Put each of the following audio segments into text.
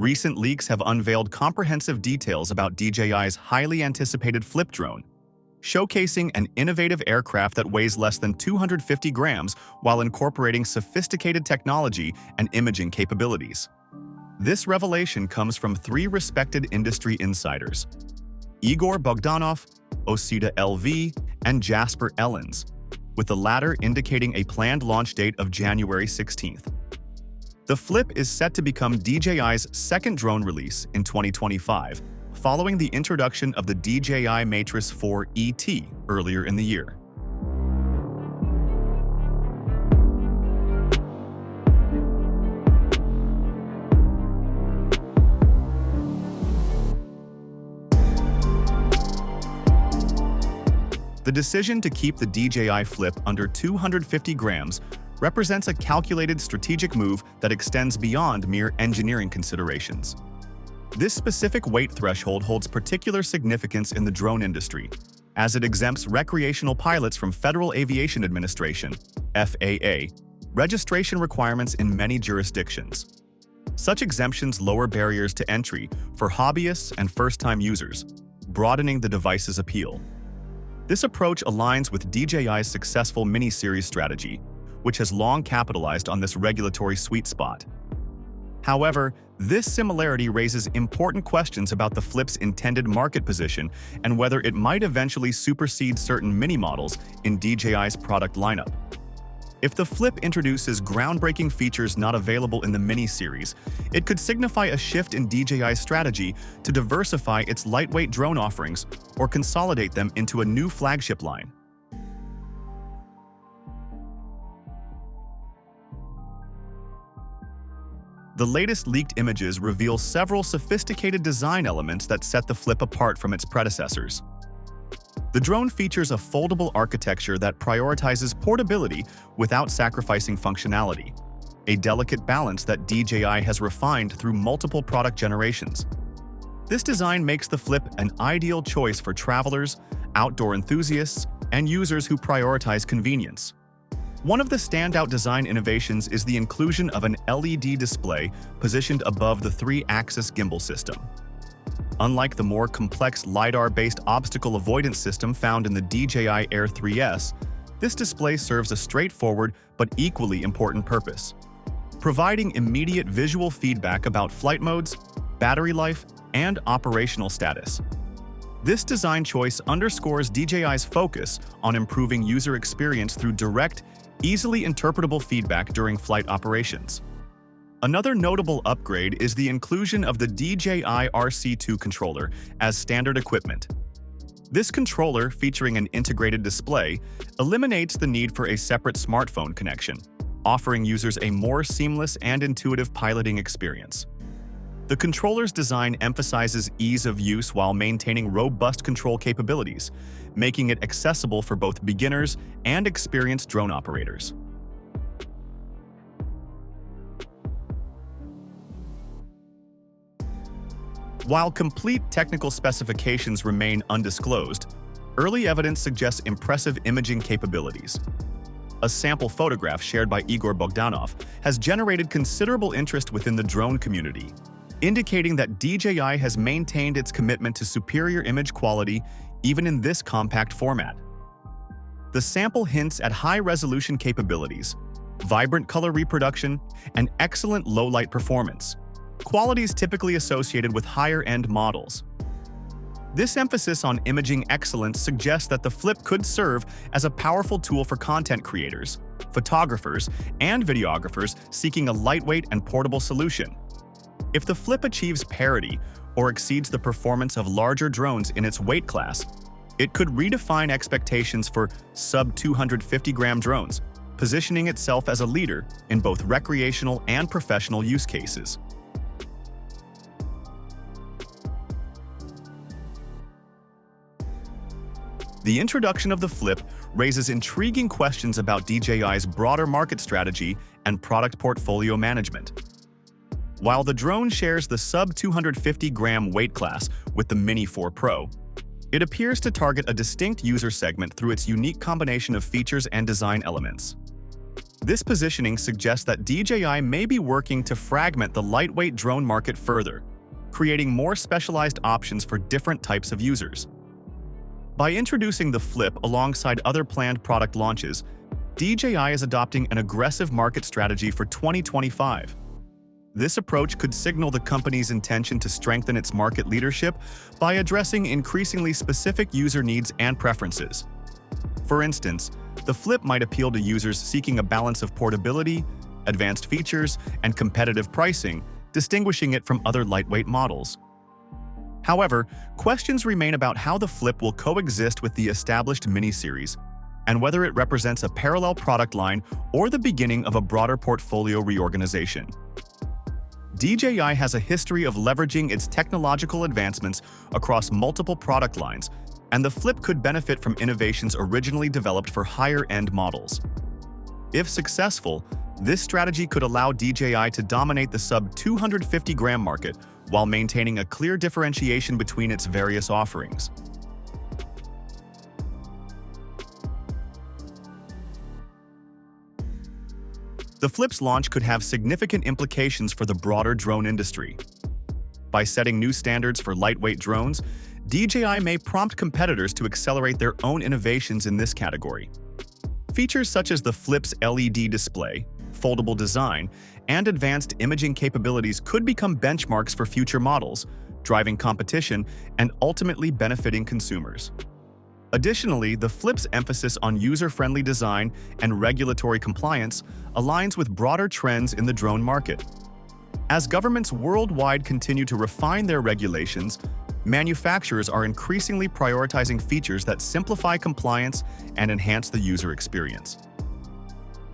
Recent leaks have unveiled comprehensive details about DJI's highly anticipated Flip drone, showcasing an innovative aircraft that weighs less than 250 grams while incorporating sophisticated technology and imaging capabilities. This revelation comes from three respected industry insiders: Igor Bogdanov, Osita LV, and Jasper Ellens, with the latter indicating a planned launch date of January 16th. The Flip is set to become DJI's second drone release in 2025, following the introduction of the DJI Matrix 4 ET earlier in the year. The decision to keep the DJI Flip under 250 grams represents a calculated strategic move that extends beyond mere engineering considerations. This specific weight threshold holds particular significance in the drone industry, as it exempts recreational pilots from Federal Aviation Administration (FAA) registration requirements in many jurisdictions. Such exemptions lower barriers to entry for hobbyists and first-time users, broadening the device's appeal. This approach aligns with DJI's successful mini-series strategy, which has long capitalized on this regulatory sweet spot. However, this similarity raises important questions about the Flip's intended market position and whether it might eventually supersede certain mini-models in DJI's product lineup. If the Flip introduces groundbreaking features not available in the mini-series, it could signify a shift in DJI's strategy to diversify its lightweight drone offerings or consolidate them into a new flagship line. The latest leaked images reveal several sophisticated design elements that set the Flip apart from its predecessors. The drone features a foldable architecture that prioritizes portability without sacrificing functionality, a delicate balance that DJI has refined through multiple product generations. This design makes the Flip an ideal choice for travelers, outdoor enthusiasts, and users who prioritize convenience. One of the standout design innovations is the inclusion of an LED display positioned above the 3-axis gimbal system. Unlike the more complex LiDAR-based obstacle avoidance system found in the DJI Air 3S, this display serves a straightforward but equally important purpose: providing immediate visual feedback about flight modes, battery life, and operational status. This design choice underscores DJI's focus on improving user experience through direct, easily interpretable feedback during flight operations. Another notable upgrade is the inclusion of the DJI RC2 controller as standard equipment. This controller, featuring an integrated display, eliminates the need for a separate smartphone connection, offering users a more seamless and intuitive piloting experience. The controller's design emphasizes ease of use while maintaining robust control capabilities, making it accessible for both beginners and experienced drone operators. While complete technical specifications remain undisclosed, early evidence suggests impressive imaging capabilities. A sample photograph shared by Igor Bogdanov has generated considerable interest within the drone community, indicating that DJI has maintained its commitment to superior image quality even in this compact format. The sample hints at high-resolution capabilities, vibrant color reproduction, and excellent low-light performance, qualities typically associated with higher-end models. This emphasis on imaging excellence suggests that the Flip could serve as a powerful tool for content creators, photographers, and videographers seeking a lightweight and portable solution. If the Flip achieves parity or exceeds the performance of larger drones in its weight class, it could redefine expectations for sub-250-gram drones, positioning itself as a leader in both recreational and professional use cases. The introduction of the Flip raises intriguing questions about DJI's broader market strategy and product portfolio management. While the drone shares the sub-250-gram weight class with the Mini 4 Pro, it appears to target a distinct user segment through its unique combination of features and design elements. This positioning suggests that DJI may be working to fragment the lightweight drone market further, creating more specialized options for different types of users. By introducing the Flip alongside other planned product launches, DJI is adopting an aggressive market strategy for 2025. This approach could signal the company's intention to strengthen its market leadership by addressing increasingly specific user needs and preferences. For instance, the Flip might appeal to users seeking a balance of portability, advanced features, and competitive pricing, distinguishing it from other lightweight models. However, questions remain about how the Flip will coexist with the established Mini series, and whether it represents a parallel product line or the beginning of a broader portfolio reorganization. DJI has a history of leveraging its technological advancements across multiple product lines, and the Flip could benefit from innovations originally developed for higher-end models. If successful, this strategy could allow DJI to dominate the sub-250-gram market while maintaining a clear differentiation between its various offerings. The Flip's launch could have significant implications for the broader drone industry. By setting new standards for lightweight drones, DJI may prompt competitors to accelerate their own innovations in this category. Features such as the Flip's LED display, foldable design, and advanced imaging capabilities could become benchmarks for future models, driving competition and ultimately benefiting consumers. Additionally, the Flip's emphasis on user-friendly design and regulatory compliance aligns with broader trends in the drone market. As governments worldwide continue to refine their regulations, manufacturers are increasingly prioritizing features that simplify compliance and enhance the user experience.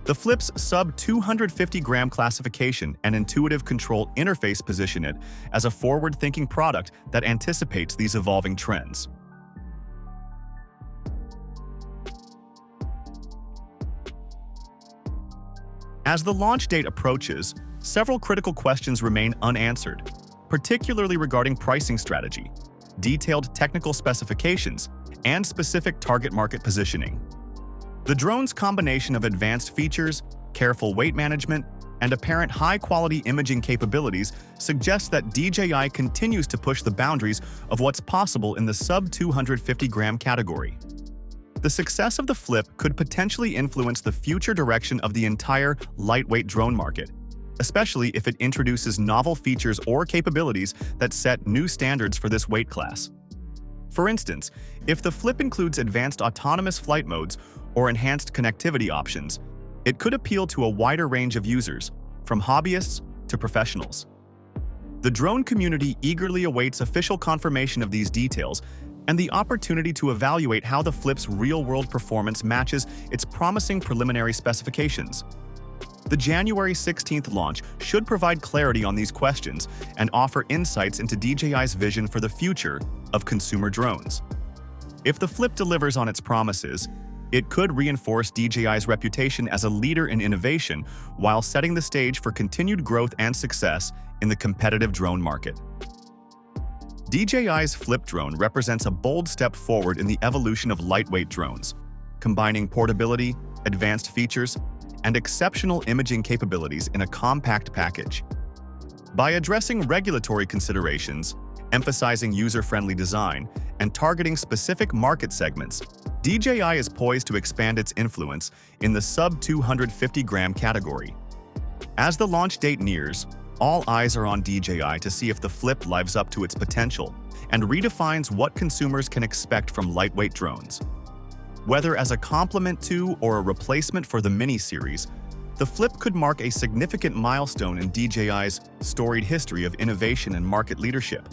The Flip's sub-250-gram classification and intuitive control interface position it as a forward-thinking product that anticipates these evolving trends. As the launch date approaches, several critical questions remain unanswered, particularly regarding pricing strategy, detailed technical specifications, and specific target market positioning. The drone's combination of advanced features, careful weight management, and apparent high-quality imaging capabilities suggests that DJI continues to push the boundaries of what's possible in the sub-250-gram category. The success of the Flip could potentially influence the future direction of the entire lightweight drone market, especially if it introduces novel features or capabilities that set new standards for this weight class. For instance, if the Flip includes advanced autonomous flight modes or enhanced connectivity options, it could appeal to a wider range of users, from hobbyists to professionals. The drone community eagerly awaits official confirmation of these details and the opportunity to evaluate how the Flip's real-world performance matches its promising preliminary specifications. The January 16th launch should provide clarity on these questions and offer insights into DJI's vision for the future of consumer drones. If the Flip delivers on its promises, it could reinforce DJI's reputation as a leader in innovation while setting the stage for continued growth and success in the competitive drone market. DJI's Flip drone represents a bold step forward in the evolution of lightweight drones, combining portability, advanced features, and exceptional imaging capabilities in a compact package. By addressing regulatory considerations, emphasizing user-friendly design, and targeting specific market segments, DJI is poised to expand its influence in the sub-250-gram category. As the launch date nears, all eyes are on DJI to see if the Flip lives up to its potential and redefines what consumers can expect from lightweight drones. Whether as a complement to or a replacement for the Mini series, the Flip could mark a significant milestone in DJI's storied history of innovation and market leadership.